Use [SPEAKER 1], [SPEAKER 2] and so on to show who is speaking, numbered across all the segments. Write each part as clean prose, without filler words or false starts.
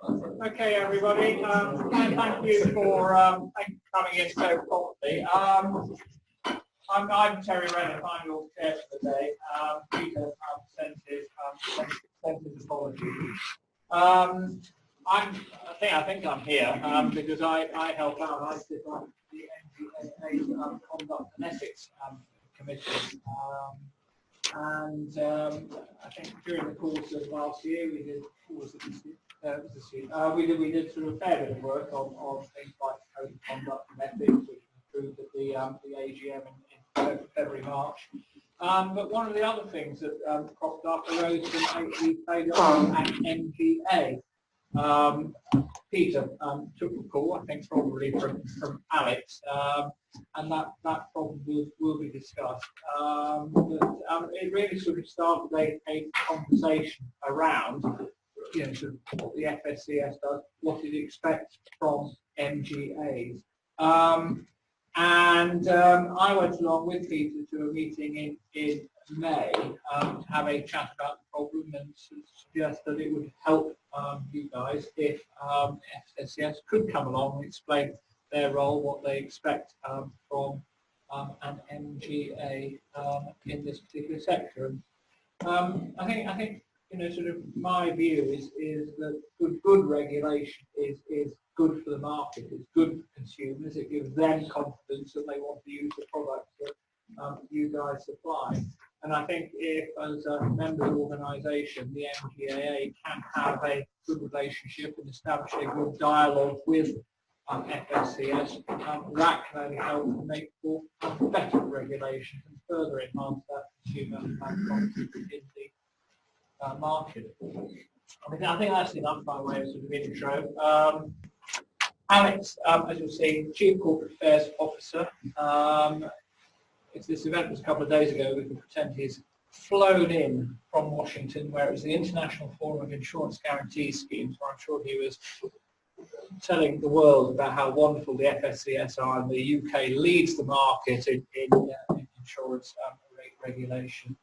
[SPEAKER 1] Okay, everybody. Thank you for coming in so promptly. I'm Terry Renner. I'm your chair for the day. Peter sent his apologies. I think I'm here because I help out. I sit on the MGAA Conduct and Ethics Committee. I think during the course of last year we did. We did sort of a fair bit of work on things like code of conduct and ethics, which was approved at the AGM in February, March. But one of the other things that cropped up arose from the failure at MGA. Peter took the call, I think probably from Alex, and that probably will be discussed. But it really sort of started a conversation around sort of what the FSCS does, what it expects from MGAs. I went along with Peter to a meeting in May to have a chat about the problem and suggest that it would help you guys if FSCS could come along and explain their role, what they expect from an MGA in this particular sector. And I think sort of my view is that good regulation is good for the market, it's good for consumers, it gives them confidence that they want to use the products that you guys supply. And I think if, as a member organisation, the MGAA can have a good relationship and establish a good dialogue with FSCS, that can only help to make for better regulation and further enhance that consumer confidence in the market. I think that's enough by way of sort of intro. Alex, as you'll see, Chief Corporate Affairs Officer. If this event was a couple of days ago, we can pretend he's flown in from Washington, where it was the International Forum of Insurance Guarantee Schemes, where I'm sure he was telling the world about how wonderful the FSCS are, and the UK leads the market in insurance regulation.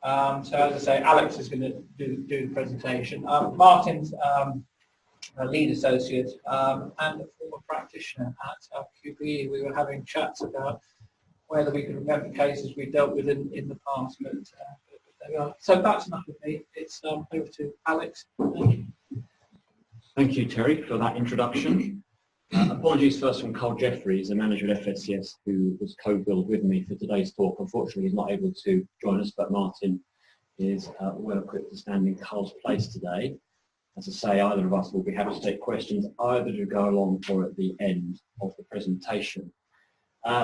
[SPEAKER 1] So as I say, Alex is going to do the presentation. Martin's a lead associate and a former practitioner at QBE. We were having chats about whether we could remember cases we dealt with in the past, but there we are. So that's enough of me. It's over to Alex. Thank you.
[SPEAKER 2] Thank you, Terry, for that introduction. Apologies first from Carl Jeffries, the manager at FSCS, who was co-billed with me for today's talk. Unfortunately, he's not able to join us, but Martin is well equipped to stand in Carl's place today. As I say, either of us will be happy to take questions, either to go along or at the end of the presentation.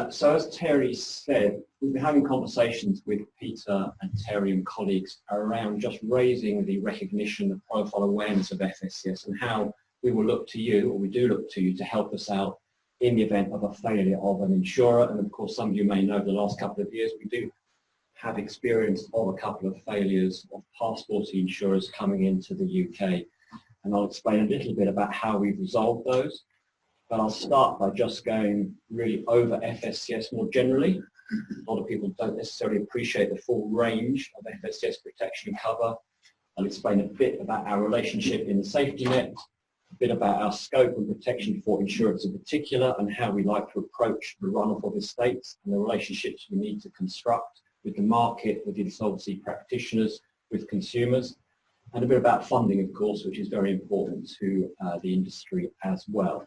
[SPEAKER 2] So as Terry said, we've been having conversations with Peter and Terry and colleagues around just raising the recognition, the profile awareness of FSCS and how we will look to you, or we do look to you, to help us out in the event of a failure of an insurer. And of course, some of you may know the last couple of years, we do have experience of a couple of failures of passporting insurers coming into the UK. And I'll explain a little bit about how we've resolved those. But I'll start by just going really over FSCS more generally. A lot of people don't necessarily appreciate the full range of FSCS protection cover. I'll explain a bit about our relationship in the safety net, a bit about our scope and protection for insurance in particular, and how we like to approach the runoff of estates and the relationships we need to construct with the market, with insolvency practitioners, with consumers, and a bit about funding, of course, which is very important to the industry as well.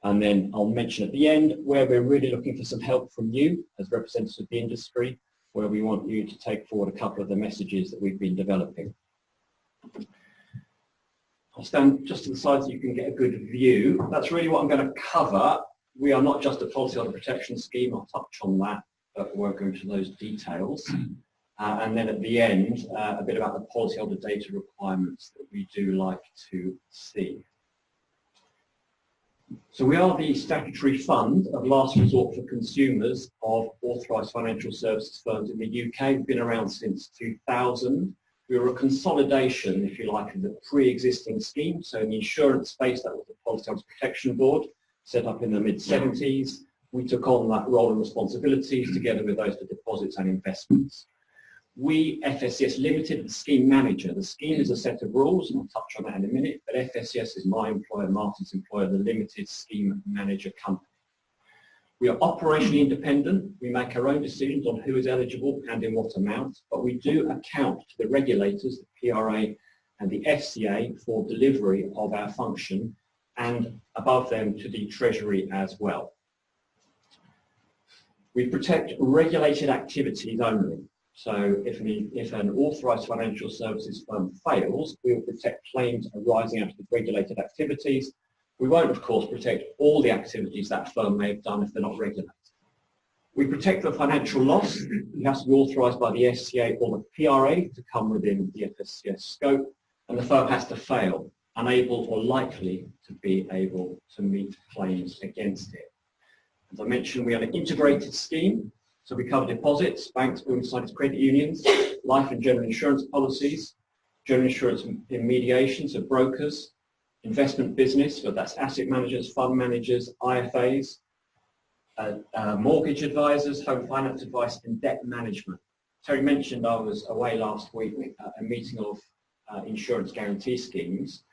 [SPEAKER 2] And then I'll mention at the end where we're really looking for some help from you as representatives of the industry, where we want you to take forward a couple of the messages that we've been developing. I'll stand just to the side so you can get a good view. That's really what I'm going to cover. We are not just a policyholder protection scheme. I'll touch on that, but we won't go into those details. And then at the end, a bit about the policyholder data requirements that we do like to see. So we are the statutory fund of last resort for consumers of authorised financial services firms in the UK. We've been around since 2000. We were a consolidation, if you like, of the pre-existing scheme. So in the insurance space, that was the Policyholders Protection Board, set up in the mid-70s. We took on that role and responsibilities together with those for deposits and investments. We, FSCS Limited, the scheme manager. The scheme is a set of rules, and I'll touch on that in a minute, but FSCS is my employer, Martin's employer, the limited scheme manager company. We are operationally independent. We make our own decisions on who is eligible and in what amount, but we do account to the regulators, the PRA and the FCA, for delivery of our function, and above them to the Treasury as well. We protect regulated activities only. So if an authorised financial services firm fails, we will protect claims arising out of the regulated activities. We won't, of course, protect all the activities that firm may have done if they're not regulated. We protect the financial loss. It has to be authorised by the FCA or the PRA to come within the FSCS scope, and the firm has to fail, unable or likely to be able to meet claims against it. As I mentioned, we have an integrated scheme. So we cover deposits, banks, building societies, credit unions, life and general insurance policies, general insurance intermediation, so brokers, investment business, so that's asset managers, fund managers, IFAs, mortgage advisors, home finance advice, and debt management. Terry mentioned I was away last week at a meeting of insurance guarantee schemes.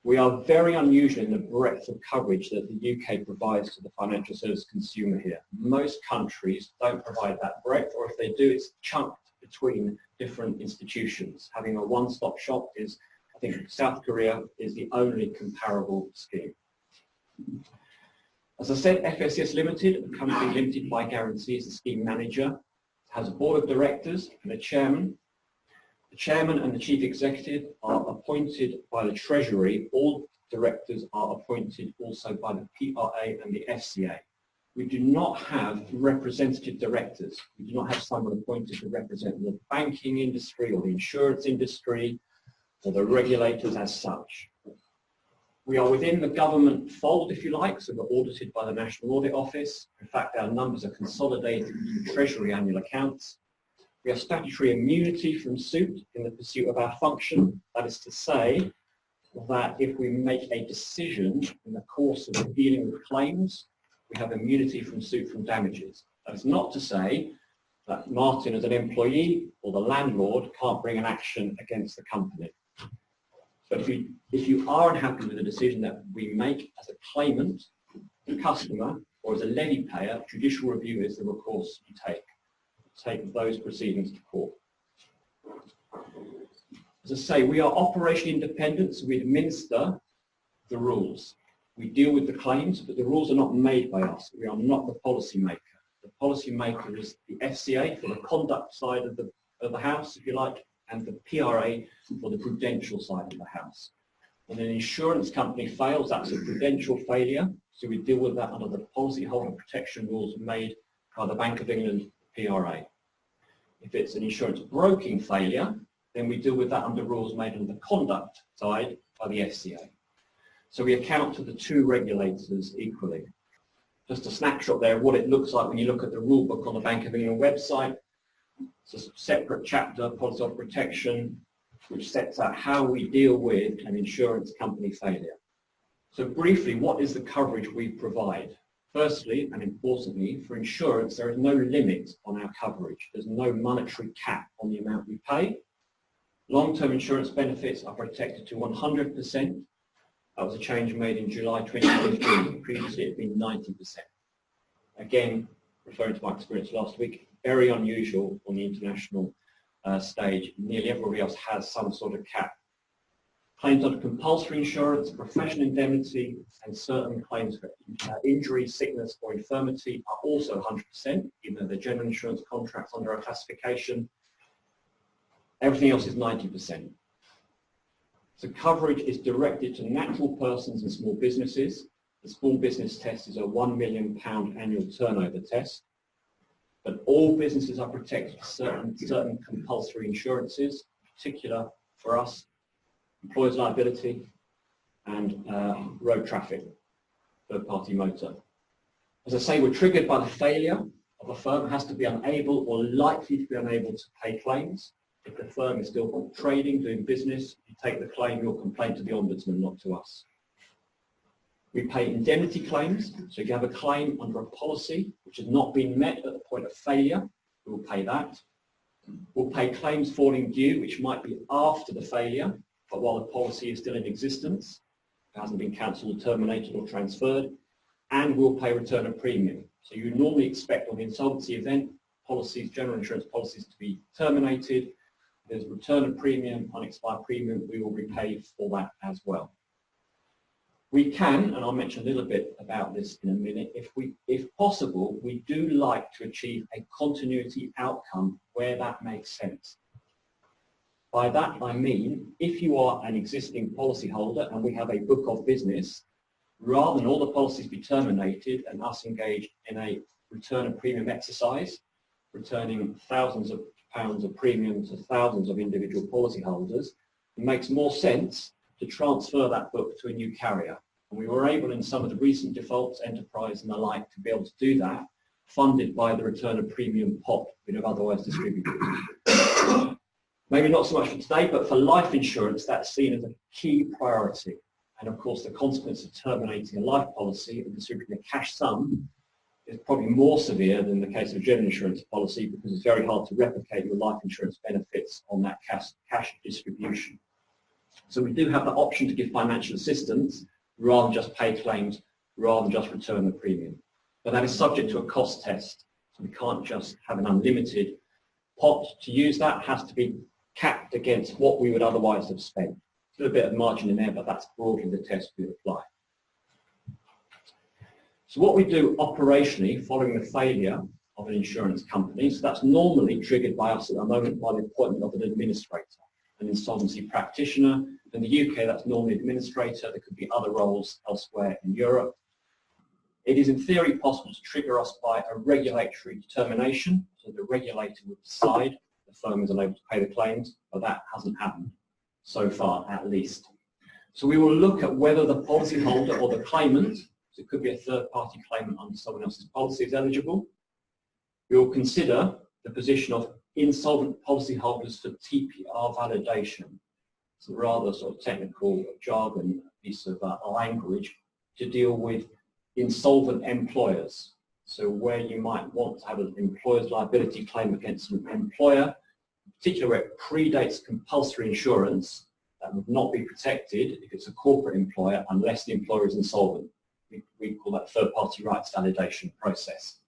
[SPEAKER 2] We are very unusual in the breadth of coverage that the UK provides to the financial service consumer here. Most countries don't provide that breadth, or if they do, it's chunked between different institutions. Having a one-stop shop is, I think South Korea is the only comparable scheme. As I said, FSCS Limited, a company limited by guarantee, is the scheme manager. It has a board of directors and a chairman. The chairman and the chief executive are appointed by the Treasury. All directors are appointed also by the PRA and the FCA. We do not have representative directors. We do not have someone appointed to represent the banking industry or the insurance industry or the regulators as such. We are within the government fold, if you like, so we're audited by the National Audit Office. In fact, our numbers are consolidated in Treasury annual accounts. We have statutory immunity from suit in the pursuit of our function. That is to say that if we make a decision in the course of dealing with claims, we have immunity from suit from damages. That is not to say that Martin as an employee or the landlord can't bring an action against the company. But if you are unhappy with the decision that we make as a claimant, a customer, or as a levy payer, judicial review is the recourse you take those proceedings to court. As I say, we are operationally independent, so we administer the rules. We deal with the claims, but the rules are not made by us. We are not the policy maker. The policy maker is the FCA for the conduct side of the house, if you like, and the PRA for the prudential side of the house. When an insurance company fails, that's a prudential failure, so we deal with that under the policyholder protection rules made by the Bank of England PRA. If it's an insurance broking failure, then we deal with that under rules made on the conduct side by the FCA. So we account to the two regulators equally. Just a snapshot there of what it looks like when you look at the rule book on the Bank of England website. It's a separate chapter, policyholder protection, which sets out how we deal with an insurance company failure. So briefly, what is the coverage we provide? Firstly, and importantly, for insurance, there is no limit on our coverage. There's no monetary cap on the amount we pay. Long-term insurance benefits are protected to 100%. That was a change made in July 2015. Previously, it had been 90%. Again, referring to my experience last week, very unusual on the international stage. Nearly everybody else has some sort of cap. Claims under compulsory insurance, professional indemnity, and certain claims for injury, sickness, or infirmity are also 100%, even though they're general insurance contracts under our classification. Everything else is 90%. So coverage is directed to natural persons and small businesses. The small business test is a £1 million annual turnover test. But all businesses are protected for certain compulsory insurances, in particular for us, employer's liability and road traffic, third-party motor. As I say, we're triggered by the failure of a firm. It has to be unable or likely to be unable to pay claims. If the firm is still trading, doing business, you take the claim, your complaint to the Ombudsman, not to us. We pay indemnity claims, so if you have a claim under a policy which has not been met at the point of failure, we will pay that. We'll pay claims falling due, which might be after the failure, but while the policy is still in existence, it hasn't been cancelled, terminated or transferred, and we'll pay return of premium. So you normally expect on the insolvency event, policies, general insurance policies to be terminated. There's return of premium, unexpired premium, we will repay for that as well. We can, and I'll mention a little bit about this in a minute, if possible, we do like to achieve a continuity outcome where that makes sense. By that I mean, if you are an existing policyholder and we have a book of business, rather than all the policies be terminated and us engage in a return of premium exercise, returning thousands of pounds of premium to thousands of individual policyholders, it makes more sense to transfer that book to a new carrier. And we were able in some of the recent defaults, Enterprise and the like, to be able to do that, funded by the return of premium pot we'd have otherwise distributed. Maybe not so much for today, but for life insurance, that's seen as a key priority. And of course, the consequence of terminating a life policy and distributing a cash sum is probably more severe than the case of a general insurance policy, because it's very hard to replicate your life insurance benefits on that cash distribution. So we do have the option to give financial assistance rather than just pay claims, rather than just return the premium. But that is subject to a cost test. So we can't just have an unlimited pot. To use that has to be capped against what we would otherwise have spent. A little bit of margin in there, but that's broadly the test we apply. So what we do operationally following the failure of an insurance company, so that's normally triggered by us at the moment by the appointment of an administrator, an insolvency practitioner. In the UK, that's normally administrator. There could be other roles elsewhere in Europe. It is in theory possible to trigger us by a regulatory determination, so the regulator would decide the firm is unable to pay the claims, but that hasn't happened so far at least. So we will look at whether the policyholder or the claimant, so it could be a third-party claimant under someone else's policy, is eligible. We will consider the position of insolvent policyholders for TPR validation. It's a rather sort of technical jargon piece of language to deal with insolvent employers. So where you might want to have an employer's liability claim against an employer, particularly where it predates compulsory insurance, that would not be protected if it's a corporate employer unless the employer is insolvent. We call that third-party rights validation process.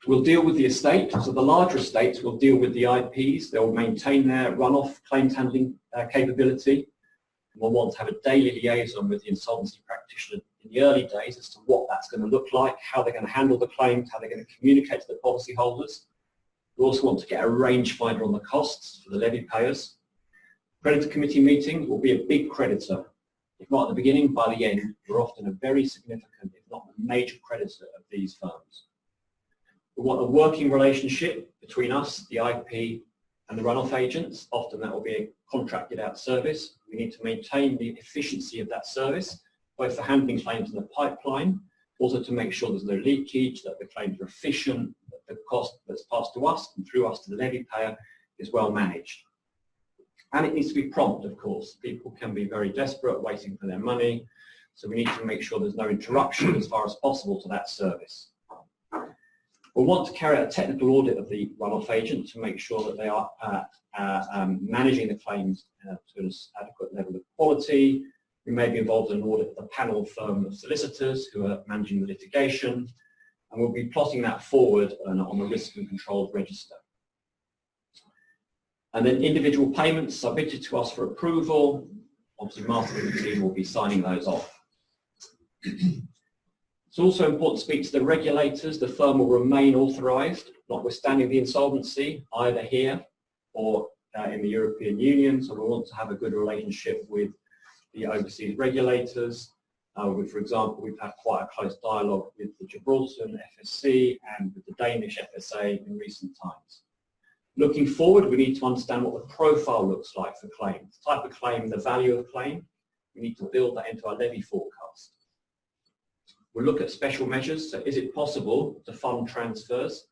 [SPEAKER 2] We'll deal with the estate. So the larger estates will deal with the IPs. They'll maintain their run-off claims handling capability. We'll want to have a daily liaison with the insolvency practitioner in the early days as to what that's going to look like, how they're going to handle the claims, how they're going to communicate to the policyholders. We also want to get a range finder on the costs for the levy payers. Creditor committee meetings will be a big creditor. If not at the beginning, by the end, we're often a very significant, if not a major creditor of these firms. We want a working relationship between us, the IP, and the run-off agents. Often that will be a contracted out service. We need to maintain the efficiency of that service, both for handling claims in the pipeline, also to make sure there's no leakage, that the claims are efficient, that the cost that's passed to us and through us to the levy payer is well managed. And it needs to be prompt, of course. People can be very desperate, waiting for their money, so we need to make sure there's no interruption as far as possible to that service. We'll want to carry out a technical audit of the run-off agent to make sure that they are managing the claims to an adequate level of quality. We may be involved in an audit of the panel firm of solicitors who are managing the litigation, and we'll be plotting that forward on a risk and controlled register. And then individual payments submitted to us for approval. Obviously, Martin and the team will be signing those off. It's also important to speak to the regulators. The firm will remain authorised, notwithstanding the insolvency, either here or in the European Union. So we want to have a good relationship with the overseas regulators. For example, we've had quite a close dialogue with the Gibraltar FSC and with the Danish FSA in recent times. Looking forward, we need to understand what the profile looks like for claims. Type of claim, the value of claim. We need to build that into our levy forecast. We'll look at special measures. So is it possible to fund transfers?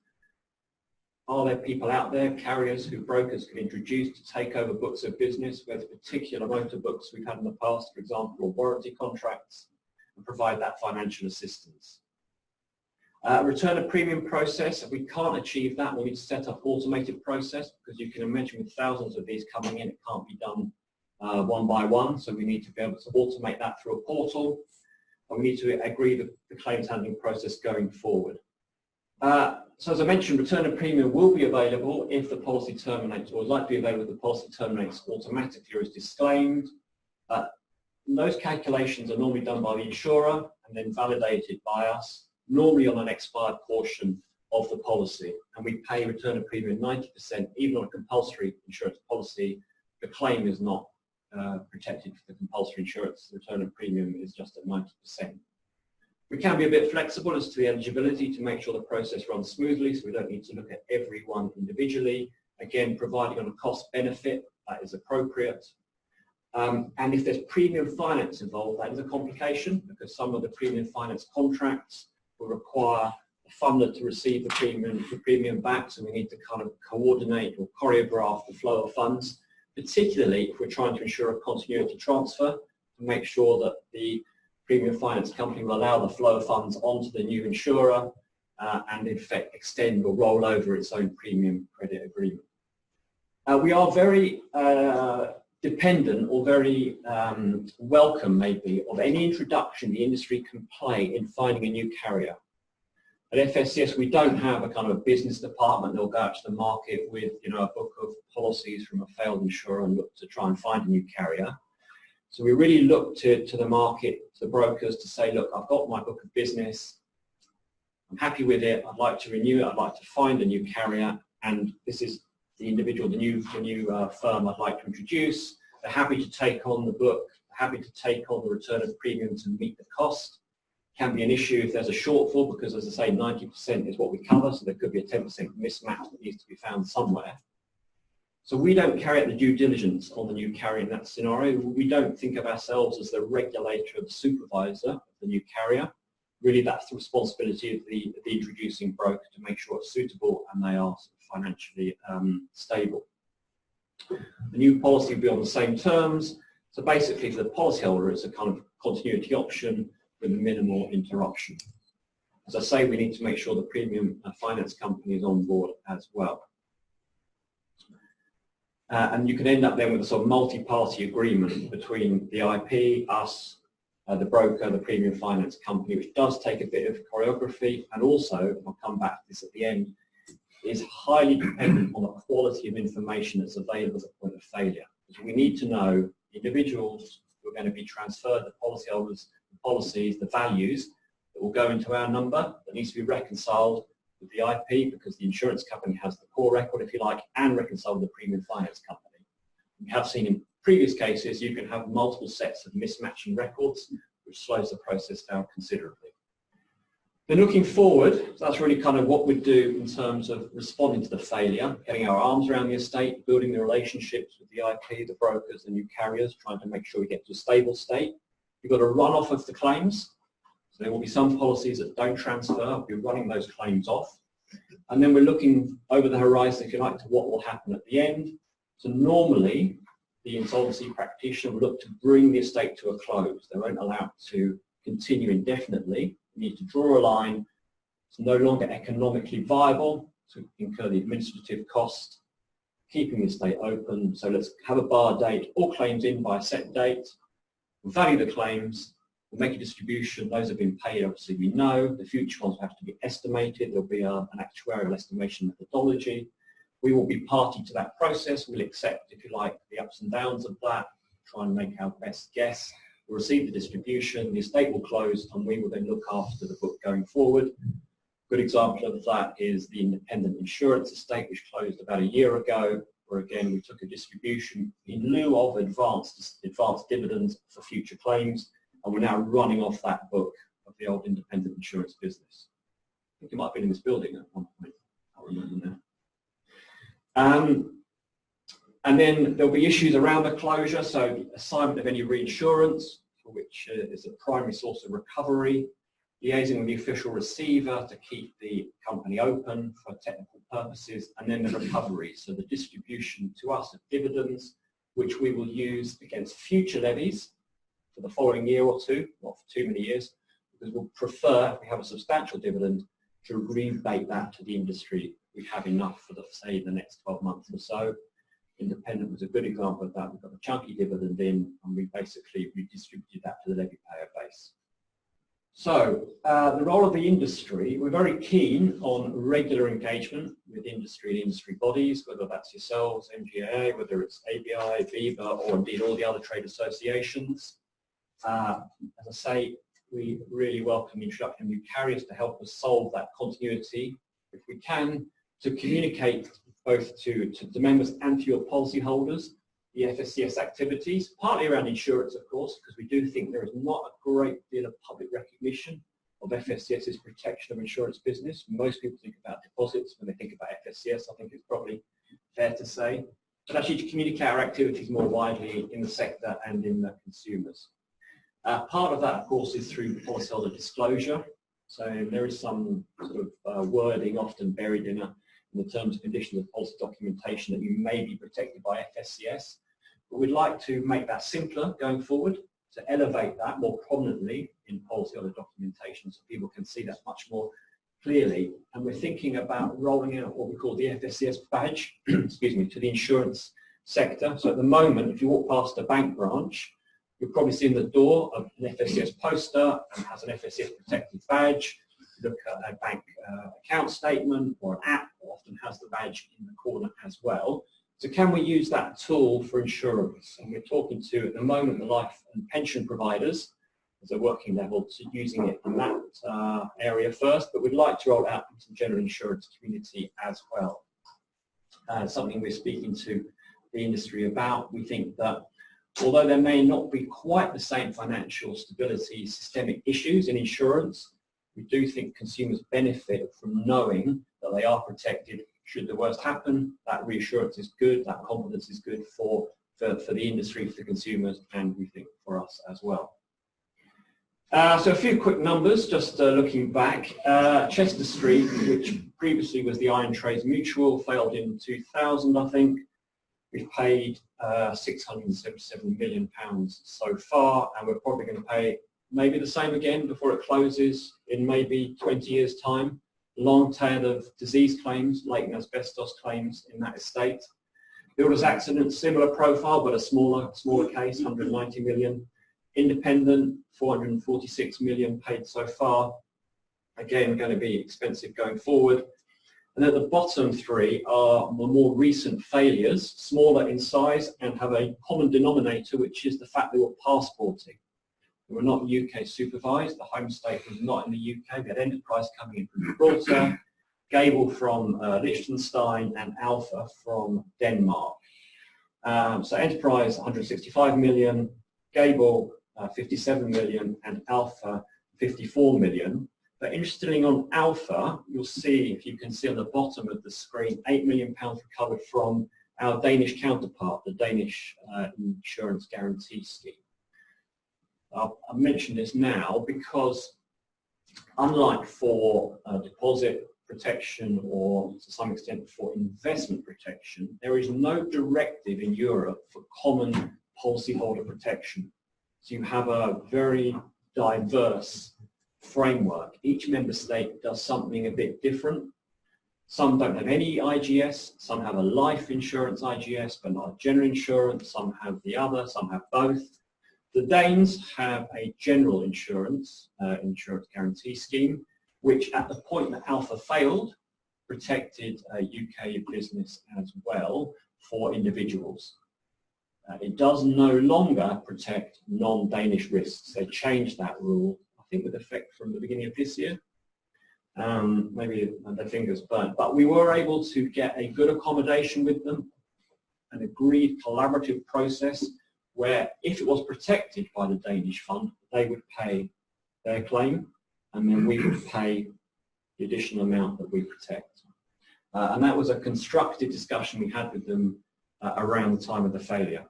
[SPEAKER 2] Are there people out there, carriers who brokers can introduce to take over books of business, whether particular motor books we've had in the past, for example, or warranty contracts, and provide that financial assistance? Return of premium process, if we can't achieve that, we need to set up automated process, because you can imagine with thousands of these coming in, it can't be done one by one, so we need to be able to automate that through a portal, and we need to agree the claims handling process going forward. So as I mentioned, return of premium will be available if the policy terminates, or is likely to be available if the policy terminates automatically or is disclaimed. Those calculations are normally done by the insurer and then validated by us, normally on an expired portion of the policy. And we pay return of premium 90%, even on a compulsory insurance policy. The claim is not protected for the compulsory insurance. The return of premium is just at 90%. We can be a bit flexible as to the eligibility to make sure the process runs smoothly, so we don't need to look at every one individually. Again, providing on a cost benefit, that is appropriate. And if there's premium finance involved, that is a complication, because some of the premium finance contracts will require the funder to receive the premium back, so we need to kind of coordinate or choreograph the flow of funds, particularly if we're trying to ensure a continuity transfer to make sure that the premium finance company will allow the flow of funds onto the new insurer and in effect extend or roll over its own premium credit agreement. We are very dependent or very welcome maybe of any introduction the industry can play in finding a new carrier. At FSCS we don't have a kind of a business department that will go out to the market with a book of policies from a failed insurer and look to try and find a new carrier. So we really look to the market, to the brokers, to say, look, I've got my book of business, I'm happy with it, I'd like to renew it, I'd like to find a new carrier, and this is the individual, the new firm I'd like to introduce. They're happy to take on the book, happy to take on the return of premium to meet the cost. Can be an issue if there's a shortfall, because as I say, 90% is what we cover, so there could be a 10% mismatch that needs to be found somewhere. So we don't carry out the due diligence on the new carrier in that scenario. We don't think of ourselves as the regulator or the supervisor of the new carrier. Really, that's the responsibility of the introducing broker to make sure it's suitable and they are financially stable. The new policy will be on the same terms. So basically, for the policyholder, it's a kind of continuity option with minimal interruption. As I say, we need to make sure the premium finance company is on board as well. And you can end up then with a sort of multi-party agreement between the IP, us, the broker, the premium finance company, which does take a bit of choreography, and also, I'll come back to this at the end, is highly dependent on the quality of information that's available at the point of failure. Because we need to know the individuals who are going to be transferred, the policyholders, the policies, the values that will go into our number, that needs to be reconciled with the IP, because the insurance company has the core record, if you like, and reconcile with the premium finance company. We have seen in previous cases you can have multiple sets of mismatching records, which slows the process down considerably. Then looking forward, that's really kind of what we do in terms of responding to the failure, getting our arms around the estate, building the relationships with the IP, the brokers, the new carriers, trying to make sure we get to a stable state. You've got a run-off of the claims. So there will be some policies that don't transfer. We'll be running those claims off. And then we're looking over the horizon, if you like, to what will happen at the end. So normally, the insolvency practitioner will look to bring the estate to a close. They won't allow it to continue indefinitely. You need to draw a line. It's no longer economically viable to incur the administrative cost, keeping the estate open. So let's have a bar date, all claims in by a set date. We'll value the claims. We'll make a distribution. Those have been paid, obviously we know. The future ones have to be estimated. There'll be an actuarial estimation methodology. We will be party to that process. We'll accept, if you like, the ups and downs of that, try and make our best guess. We'll receive the distribution, the estate will close, and we will then look after the book going forward. A good example of that is the independent insurance estate, which closed about a year ago, where again we took a distribution in lieu of advanced dividends for future claims, and we're now running off that book of the old independent insurance business. I think it might have been in this building at one point, I can't remember now. And then there'll be issues around the closure, so the assignment of any reinsurance, for which is a primary source of recovery, liaising with the official receiver to keep the company open for technical purposes, and then the recovery, so the distribution to us of dividends, which we will use against future levies for the following year or two, not for too many years, because we'll prefer, if we have a substantial dividend, to rebate that to the industry. We have enough for, say, the next 12 months or so. Independent was a good example of that. We got a chunky dividend in, and we basically redistributed that to the levy payer base. So the role of the industry, we're very keen on regular engagement with industry and industry bodies, whether that's yourselves, MGAA, whether it's ABI, VIVA, or indeed all the other trade associations. As I say, we really welcome the introduction of new carriers to help us solve that continuity, if we can, to communicate both to the members and to your policyholders the FSCS activities, partly around insurance, of course, because we do think there is not a great deal of public recognition of FSCS's protection of insurance business. Most people think about deposits when they think about FSCS. I think it's probably fair to say. But actually to communicate our activities more widely in the sector and in the consumers. Part of that, of course, is through policyholder disclosure. So there is some sort of wording often buried in the terms and conditions of policy documentation that you may be protected by FSCS. But we'd like to make that simpler going forward, to elevate that more prominently in policyholder documentation so people can see that much more clearly. And we're thinking about rolling out what we call the FSCS badge, excuse me, to the insurance sector. So at the moment, if you walk past a bank branch, you'll probably see in the door an FSCS poster and has an FSCS protected badge. Look at a bank account statement or an app, often has the badge in the corner as well. So can we use that tool for insurance? And we're talking to, at the moment, the life and pension providers as a working level to using it in that area first, but we'd like to roll out into the general insurance community as well. Something we're speaking to the industry about. We think that although there may not be quite the same financial stability systemic issues in insurance, we do think consumers benefit from knowing that they are protected should the worst happen. That reassurance is good, that confidence is good for the industry, for the consumers, and we think for us as well. So a few quick numbers, just looking back. Chester Street, which previously was the Iron Trades Mutual, failed in 2000, I think. We've paid £677 million so far, and we're probably going to pay maybe the same again before it closes in maybe 20 years' time. Long tail of disease claims, latent asbestos claims in that estate. Builders accident, similar profile, but a smaller case, 190 million. Independent, 446 million paid so far. Again, going to be expensive going forward. And at the bottom three are the more recent failures, smaller in size and have a common denominator, which is the fact they were passporting. They were not UK supervised. The home state was not in the UK. We had Enterprise coming in from Gibraltar, Gable from Liechtenstein, and Alpha from Denmark. So Enterprise, 165 million, Gable, 57 million, and Alpha, 54 million. But interestingly, on Alpha, you'll see, if you can see on the bottom of the screen, £8 million recovered from our Danish counterpart, the Danish Insurance Guarantee Scheme. I mention this now because, unlike for deposit protection or to some extent for investment protection, there is no directive in Europe for common policyholder protection. So you have a very diverse framework. Each member state does something a bit different. Some don't have any IGS, some have a life insurance IGS but not a general insurance, some have the other, some have both. The Danes have a general insurance guarantee scheme, which at the point that Alpha failed, protected UK business as well for individuals. It does no longer protect non-Danish risks. They changed that rule, I think with effect from the beginning of this year. Maybe their fingers burnt. But we were able to get a good accommodation with them, an agreed collaborative process where if it was protected by the Danish fund, they would pay their claim and then we would pay the additional amount that we protect. And that was a constructive discussion we had with them around the time of the failure.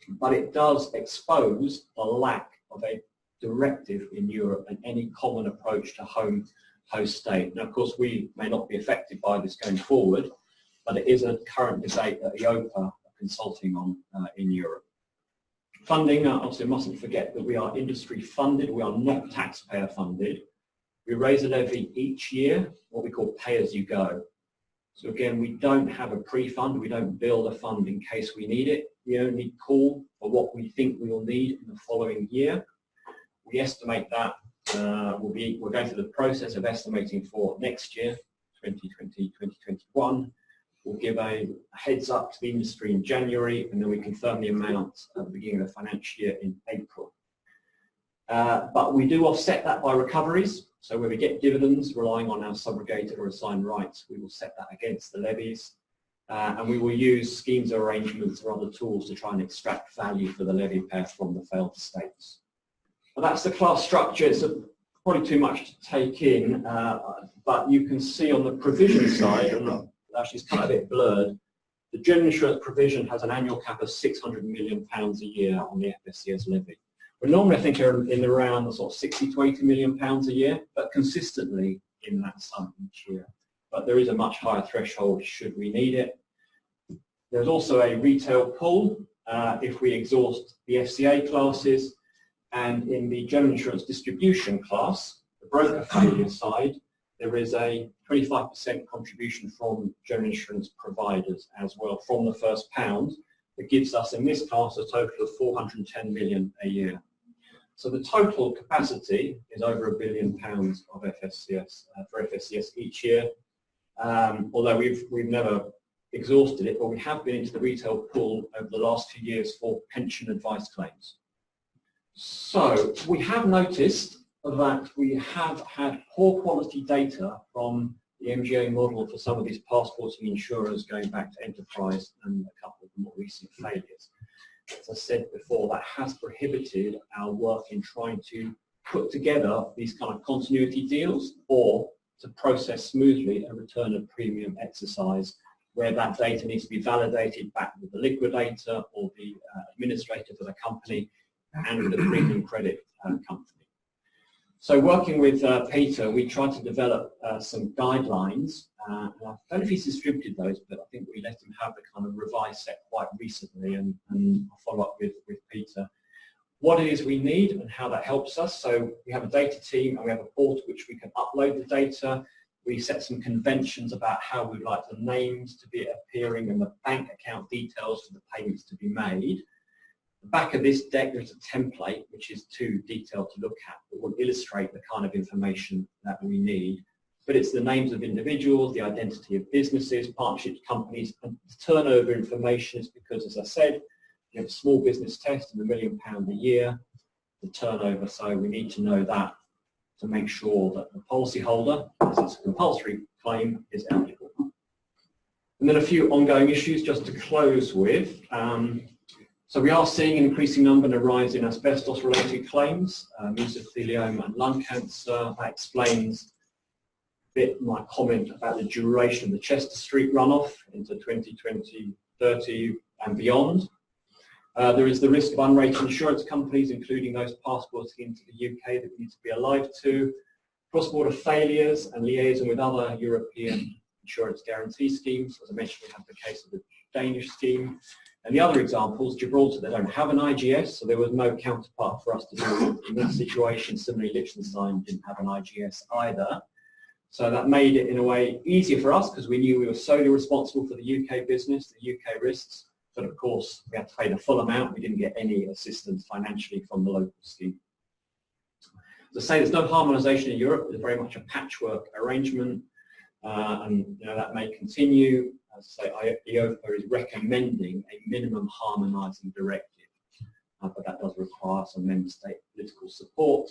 [SPEAKER 2] But it does expose the lack of a directive in Europe and any common approach to host state. Now, of course, we may not be affected by this going forward, but it is a current debate that EIOPA are consulting on in Europe. Funding, obviously, I mustn't forget that we are industry funded, we are not taxpayer funded. We raise a levy each year, what we call pay as you go. So again, we don't have a pre-fund, we don't build a fund in case we need it. We only call for what we think we will need in the following year. We estimate that we're going through the process of estimating for next year, 2020, 2021. We'll give a heads up to the industry in January, and then we confirm the amount at the beginning of the financial year in April. But we do offset that by recoveries. So when we get dividends relying on our subrogated or assigned rights, we will set that against the levies. And we will use schemes or arrangements or other tools to try and extract value for the levy payer from the failed estates. Well, that's the class structure. It's probably too much to take in, but you can see on the provision side, and actually it's kind of a bit blurred, the general insurance provision has an annual cap of £600 million a year on the FSCS levy. But normally I think they're in around the sort of 60 to 80 million pounds a year, but consistently in that sum each year. But there is a much higher threshold should we need it. There's also a retail pool if we exhaust the FCA classes, and in the general insurance distribution class, the broker failure side, there is a 25% contribution from general insurance providers as well from the first pound. That gives us in this class a total of 410 million a year. So the total capacity is over £1 billion of FSCS for FSCS each year. Although we've never exhausted it, but we have been into the retail pool over the last few years for pension advice claims. So we have noticed that we have had poor quality data from the MGAA model for some of these passporting insurers going back to enterprise and a couple of the more recent failures. As I said before, that has prohibited our work in trying to put together these kind of continuity deals or to process smoothly a return of premium exercise where that data needs to be validated back with the liquidator or the administrator for the company and with the premium credit company. So working with Peter, we tried to develop some guidelines. And I don't know if he's distributed those, but I think we let him have the kind of revised set quite recently, and I'll follow up with Peter. What it is we need and how that helps us. So we have a data team and we have a portal which we can upload the data. We set some conventions about how we'd like the names to be appearing and the bank account details for the payments to be made. The back of this deck, there's a template which is too detailed to look at, but will illustrate the kind of information that we need. But it's the names of individuals, the identity of businesses, partnerships, companies, and the turnover information is because, as I said, you have a small business test and £1 million a year, the turnover, so we need to know that to make sure that the policyholder, as it's a compulsory claim, is eligible. And then a few ongoing issues just to close with. So we are seeing an increasing number and a rise in asbestos-related claims, mesothelioma and lung cancer. That explains a bit my comment about the duration of the Chester Street runoff into 2020, 30 and beyond. There is the risk of unrated insurance companies, including those passporting into the UK that we need to be alive to, cross-border failures and liaison with other European insurance guarantee schemes. As I mentioned, we have the case of the Danish scheme. And the other examples, Gibraltar, they don't have an IGS, so there was no counterpart for us to do in that situation. Similarly, Liechtenstein didn't have an IGS either. So that made it, in a way, easier for us because we knew we were solely responsible for the UK business, the UK risks. But of course, we had to pay the full amount. We didn't get any assistance financially from the local scheme. As I say, there's no harmonisation in Europe. There's very much a patchwork arrangement, and that may continue. As I say, EIOPA is recommending a minimum harmonising directive, but that does require some member state political support.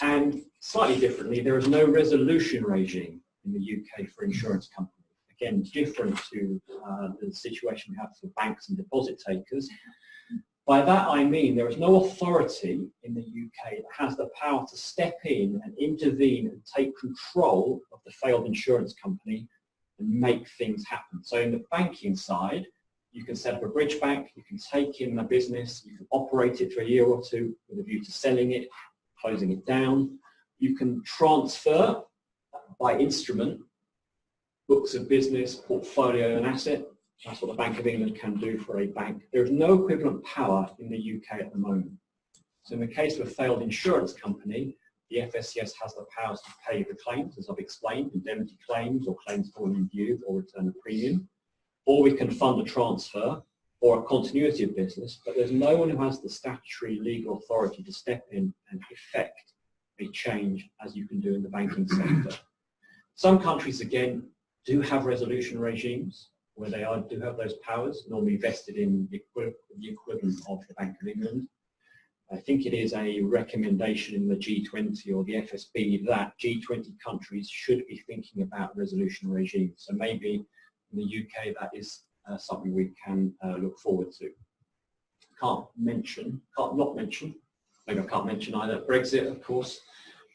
[SPEAKER 2] And slightly differently, there is no resolution regime in the UK for insurance companies. Again, different to the situation we have for banks and deposit takers. By that I mean there is no authority in the UK that has the power to step in and intervene and take control of the failed insurance company and make things happen. So in the banking side, you can set up a bridge bank, you can take in a business, you can operate it for a year or two with a view to selling it, closing it down. You can transfer by instrument books of business, portfolio and asset. That's what the Bank of England can do for a bank. There is no equivalent power in the UK at the moment. So in the case of a failed insurance company, the FSCS has the powers to pay the claims, as I've explained, indemnity claims or claims falling in view or return of premium, or we can fund a transfer or a continuity of business, but there's no one who has the statutory legal authority to step in and effect a change as you can do in the banking sector. Some countries, again, do have resolution regimes where they do have those powers, normally vested in the equivalent of the Bank of England. I think it is a recommendation in the G20 or the FSB that G20 countries should be thinking about resolution regimes. So maybe in the UK that is something we can look forward to. Can't not mention, maybe I can't mention either, Brexit, of course.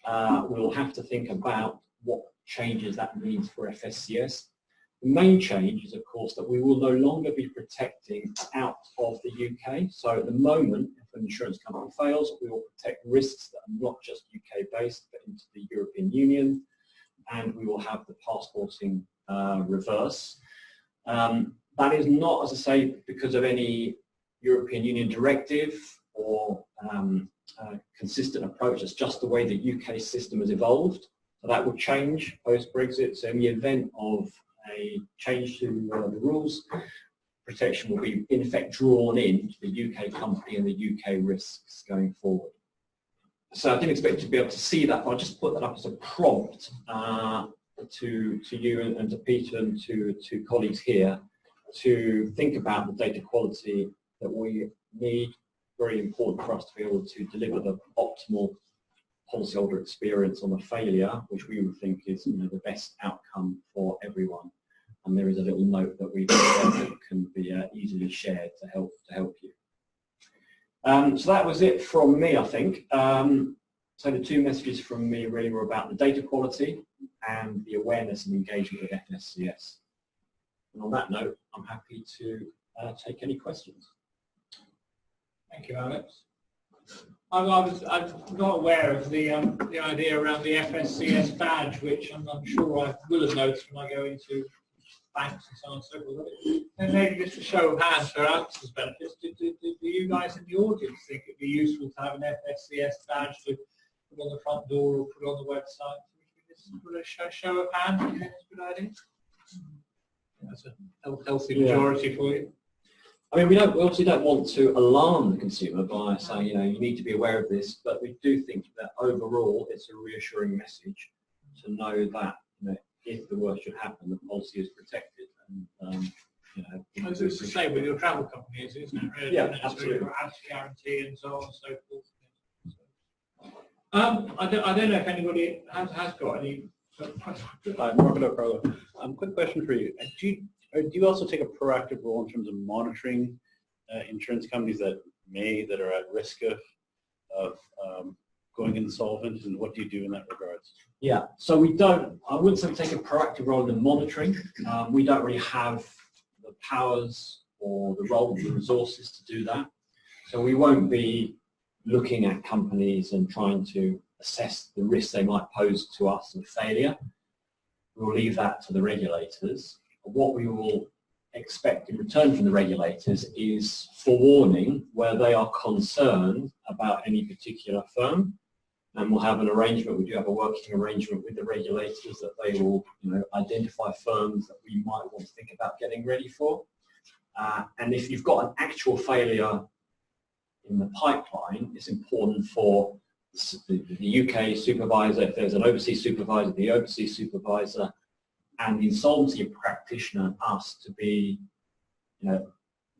[SPEAKER 2] We'll have to think about what changes that means for FSCS. The main change is, of course, that we will no longer be protecting out of the UK. So at the moment, if an insurance company fails, we will protect risks that are not just UK-based, but into the European Union, and we will have the passporting reverse. That is not, as I say, because of any European Union directive or consistent approach. It's just the way the UK system has evolved. So that will change post-Brexit. So in the event of a change to the rules, protection will be in effect drawn in to the UK company and the UK risks going forward. So I didn't expect to be able to see that, but I'll just put that up as a prompt to you and to Peter and to colleagues here to think about the data quality that we need. Very important for us to be able to deliver the optimal policyholder experience on a failure, which we would think is the best outcome for everyone. And there is a little note that we can be easily shared to help you. So that was it from me, I think. So the two messages from me really were about the data quality and the awareness and engagement with FSCS. And on that note, I'm happy to take any questions.
[SPEAKER 1] Thank you, Alex. I'm not aware of the idea around the FSCS badge, which I'm sure I will have noticed when I go into banks and so on and so forth. And maybe just a show of hands for Alex's benefits, do you guys in the audience think it'd be useful to have an FSCS badge to put on the front door or put on the website? Just put a show of hands, do you think it's a good idea? That's a healthy majority for you.
[SPEAKER 2] I mean, we obviously don't want to alarm the consumer by saying, you need to be aware of this, but we do think that overall it's a reassuring message to know that, if the worst should happen, the policy is protected. And,
[SPEAKER 1] it's the same with your travel companies, isn't it? Really?
[SPEAKER 2] Yeah, absolutely.
[SPEAKER 1] Guarantee and so on and so forth. I don't know if anybody has got any.
[SPEAKER 3] Quick question for you. Do you also take a proactive role in terms of monitoring insurance companies that are at risk of going insolvent, and what do you do in that regards?
[SPEAKER 2] Yeah, so I wouldn't say we take a proactive role in the monitoring. We don't really have the powers or the role, the resources to do that. So we won't be looking at companies and trying to assess the risks they might pose to us of failure. We'll leave that to the regulators. What we will expect in return from the regulators is forewarning where they are concerned about any particular firm, and we'll have an arrangement. We do have a working arrangement with the regulators that they will identify firms that we might want to think about getting ready for. And if you've got an actual failure in the pipeline, it's important for the UK supervisor, if there's an overseas supervisor, the overseas supervisor, and the insolvency practitioner and us to be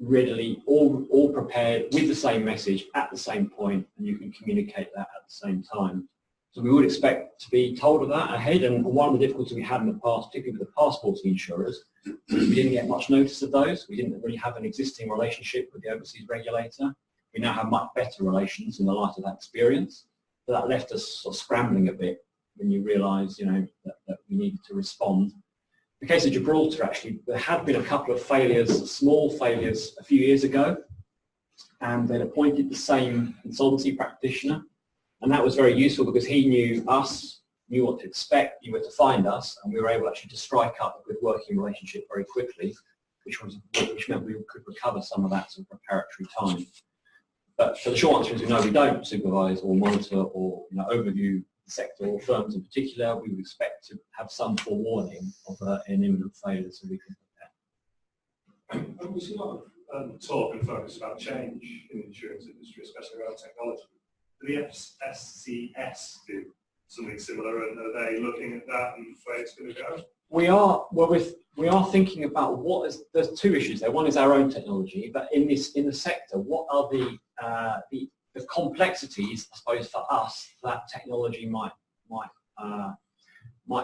[SPEAKER 2] readily all prepared with the same message at the same point, and you can communicate that at the same time. So we would expect to be told of that ahead, and one of the difficulties we had in the past, particularly with the passporting insurers, was we didn't get much notice of those. We didn't really have an existing relationship with the overseas regulator. We now have much better relations in the light of that experience. So that left us sort of scrambling a bit when you realise that we needed to respond. In the case of Gibraltar, actually, there had been a couple of failures, small failures, a few years ago, and they'd appointed the same insolvency practitioner, and that was very useful because he knew us, knew what to expect, knew where to find us, and we were able actually to strike up a good working relationship very quickly, which meant we could recover some of that sort of preparatory time. But so the short answer is no, we don't supervise or monitor or overview sector or firms in particular, we would expect to have some forewarning of an imminent failure, so we can prepare.
[SPEAKER 4] And we see a lot of talk and focus about change in the insurance industry, especially around technology. Do the FSCS do something similar, and are they looking at that and where it's going to go?
[SPEAKER 2] We are thinking about there's two issues there. One is our own technology, but in the sector, what are the complexities, I suppose, for us that technology might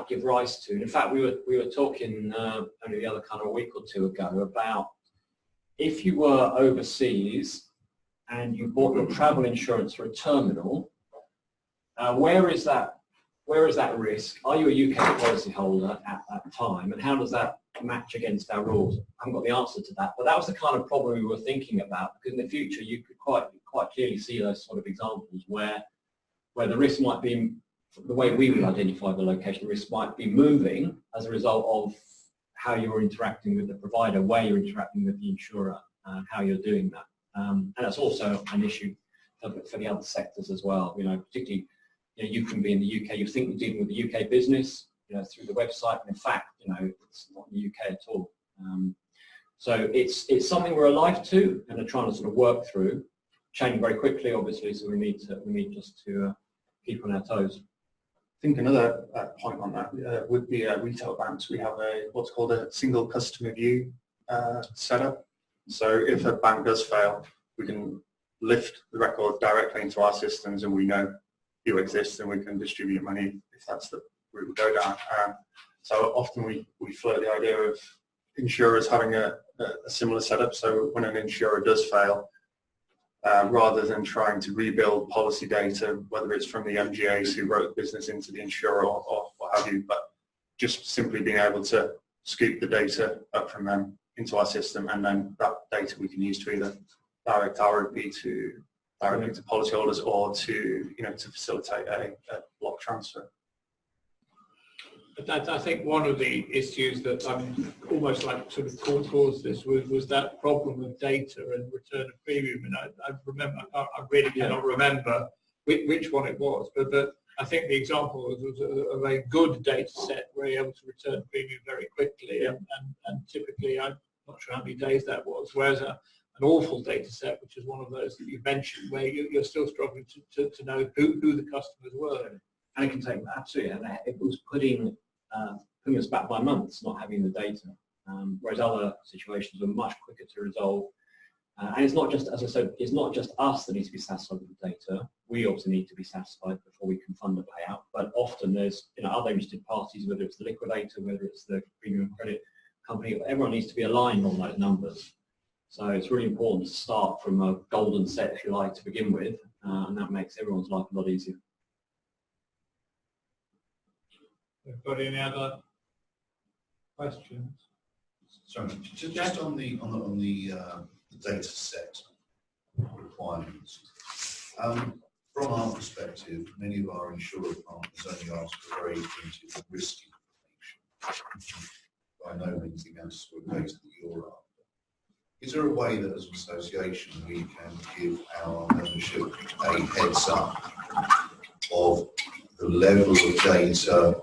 [SPEAKER 2] give rise to. And in fact, we were talking only the other kind of a week or two ago about if you were overseas and you bought your travel insurance for a terminal, where is that risk? Are you a UK policyholder at that time, and how does that match against our rules? I haven't got the answer to that, but that was the kind of problem we were thinking about, because in the future you could quite clearly see those sort of examples where the risk might be, the way we would identify the location, the risk might be moving as a result of how you're interacting with the provider, where you're interacting with the insurer, and how you're doing that. And that's also an issue for the other sectors as well. Particularly, you can be in the UK, you think you're dealing with a UK business, through the website, and in fact, it's not in the UK at all. So it's something we're alive to and are trying to sort of work through, changing very quickly, obviously. So we need just to keep on our toes.
[SPEAKER 5] I think another point on that with the retail banks, we have what's called a single customer view setup. So if a bank does fail, we can lift the record directly into our systems, and we know who exists, and we can distribute money if that's the route we go down. So often we float the idea of insurers having a similar setup. So when an insurer does fail, rather than trying to rebuild policy data, whether it's from the MGAs who wrote the business into the insurer or what have you, but just simply being able to scoop the data up from them into our system, and then that data we can use to either direct ROP directly to policyholders, or to facilitate a block transfer.
[SPEAKER 1] But I think one of the issues that almost like sort of caused this was that problem of data and return of premium. And I remember, I really cannot remember which one it was, but I think the example was a very good data set where you're able to return premium very quickly, and typically, I'm not sure how many days that was, whereas an awful data set, which is one of those that you mentioned, where you're still struggling to know who the customers were.
[SPEAKER 2] And it can take, absolutely, and it was putting us back by months not having the data, whereas other situations were much quicker to resolve. And it's not just, as I said, it's not just us that needs to be satisfied with the data. We also need to be satisfied before we can fund a payout. But often there's other interested parties, whether it's the liquidator, whether it's the premium credit company, everyone needs to be aligned on those numbers. So it's really important to start from a golden set, if you like, to begin with, and that makes everyone's life a lot easier.
[SPEAKER 1] Got any other questions?
[SPEAKER 6] Sorry, just on the data set requirements. From our perspective, many of our insurer partners only ask for very limited risk information. By no means the amount of data that you're after. Is there a way that as an association we can give our membership a heads up of the level of data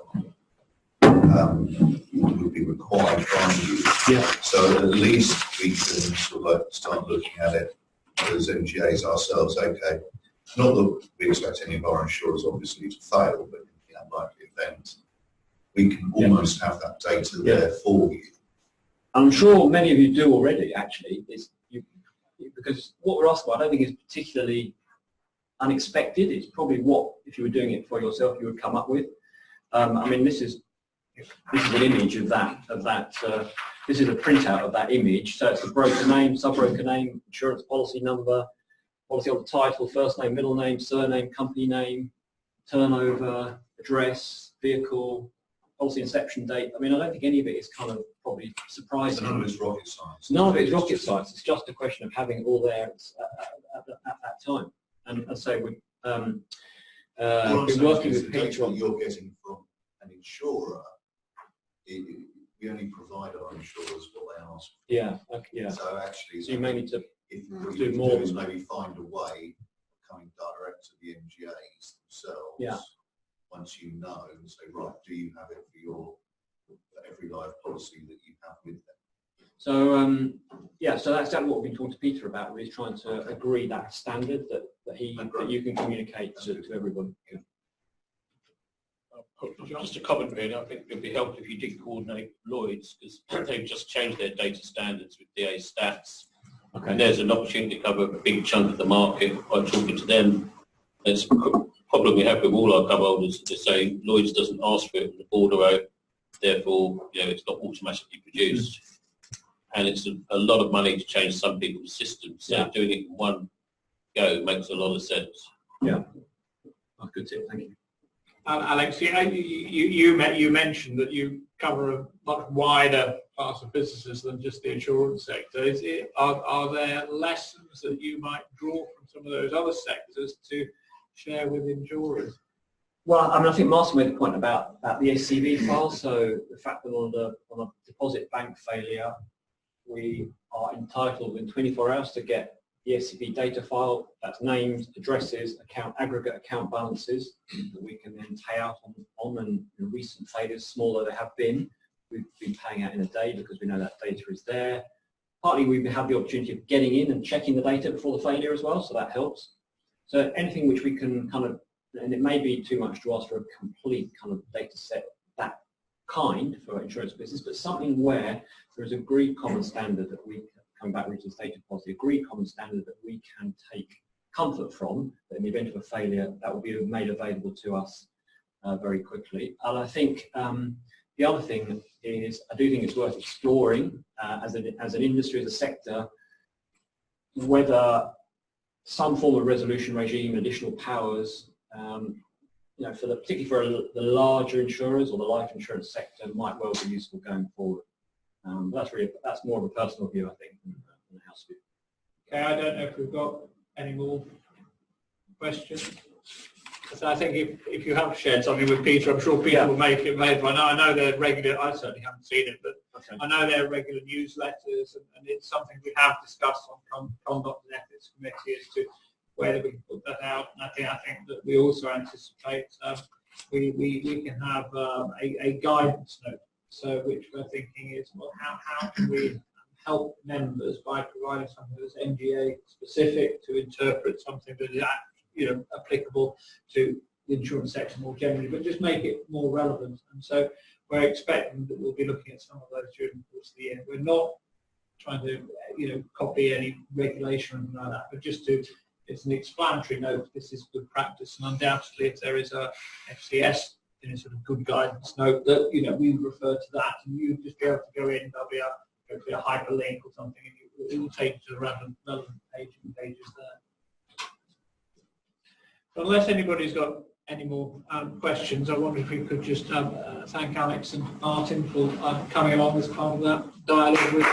[SPEAKER 6] would be required from you?
[SPEAKER 2] Yeah.
[SPEAKER 6] So at least we can sort of start looking at it as MGAs ourselves. Okay, not that we expect any of our insurers obviously to fail, but in the unlikely event, we can almost have that data there for you.
[SPEAKER 2] I'm sure many of you do already, actually, because what we're asked about I don't think is particularly unexpected. It's probably what, if you were doing it for yourself, you would come up with. I mean, this is an image of that. This is a printout of that image. So it's the broker name, sub-broker name, insurance policy number, policyholder title, first name, middle name, surname, company name, turnover, address, vehicle, policy inception date. I mean, I don't think any of it is kind of probably surprising.
[SPEAKER 6] None of it's rocket science.
[SPEAKER 2] None of it is rocket science. It's just a question of having it all there at that time. And so we've been working with Peter on.
[SPEAKER 6] You're getting from an insurer. We only provide our insurers what they ask for.
[SPEAKER 2] Yeah. Okay, yeah.
[SPEAKER 6] So actually,
[SPEAKER 2] so you may need to
[SPEAKER 6] do more. Is maybe find a way of coming direct to the MGAs themselves.
[SPEAKER 2] Yeah.
[SPEAKER 6] once you know, and say, right, do you have it for every life policy that you have with them?
[SPEAKER 2] So yeah, so that's exactly what we've been talking to Peter about. We're trying to agree that standard that you can communicate to everybody. Yeah.
[SPEAKER 7] Just a comment really, I think it would be helpful if you did coordinate Lloyd's, because they've just changed their data standards with DA stats. Okay. And there's an opportunity to cover a big chunk of the market by talking to them. It's a problem we have with all our cover holders. They say Lloyd's doesn't ask for it in the bordereau, therefore it's not automatically produced. And it's a lot of money to change some people's systems. So doing it in one go makes a lot of sense.
[SPEAKER 2] Yeah. Oh, good tip, thank you.
[SPEAKER 1] Alex, you mentioned that you cover a much wider class of businesses than just the insurance sector. Are there lessons that you might draw from some of those other sectors to share with insurers?
[SPEAKER 2] Well, I mean, I think Martin made a point about the SCV file. So the fact that on a deposit bank failure, we are entitled in 24 hours to get the SCV data file. That's names, addresses, aggregate account balances that we can then pay out on and in recent failures, smaller they have been, we've been paying out in a day because we know that data is there. Partly we have the opportunity of getting in and checking the data before the failure as well, so that helps. So anything which we can kind of, and it may be too much to ask for a complete kind of data set that kind for insurance business, but something where there is agreed common standard that we come back with this data policy, agreed common standard that we can take comfort from, that in the event of a failure, that will be made available to us very quickly. And I think the other thing is, I do think it's worth exploring as an industry, as a sector, whether some form of resolution regime, additional powers, particularly for the larger insurers or the life insurance sector, might well be useful going forward. That's more of a personal view, I think, than the house view.
[SPEAKER 1] Okay, I don't know if we've got any more questions. So I think if you have shared something with Peter, I'm sure Peter will make it available. I know they're regular. I certainly haven't seen it, but okay. I know they're regular newsletters, and it's something we have discussed on Conduct and Ethics Committee as to whether we can put that out. And I think that we also anticipate we can have a guidance note. So which we're thinking is, well, how can we help members by providing something that's MGA specific to interpret something that is applicable to the insurance sector more generally, but just make it more relevant. And so we're expecting that we'll be looking at some of those during the course of the year. We're not trying to copy any regulation or anything like that, but just it's an explanatory note. This is good practice, and undoubtedly, if there is a FSCS sort of good guidance note that we refer to that, and you just be able to go in. There'll be a hyperlink or something, and it will take you to the relevant pages there. But unless anybody's got any more questions, I wonder if we could just thank Alex and Martin for coming along as part of that dialogue with.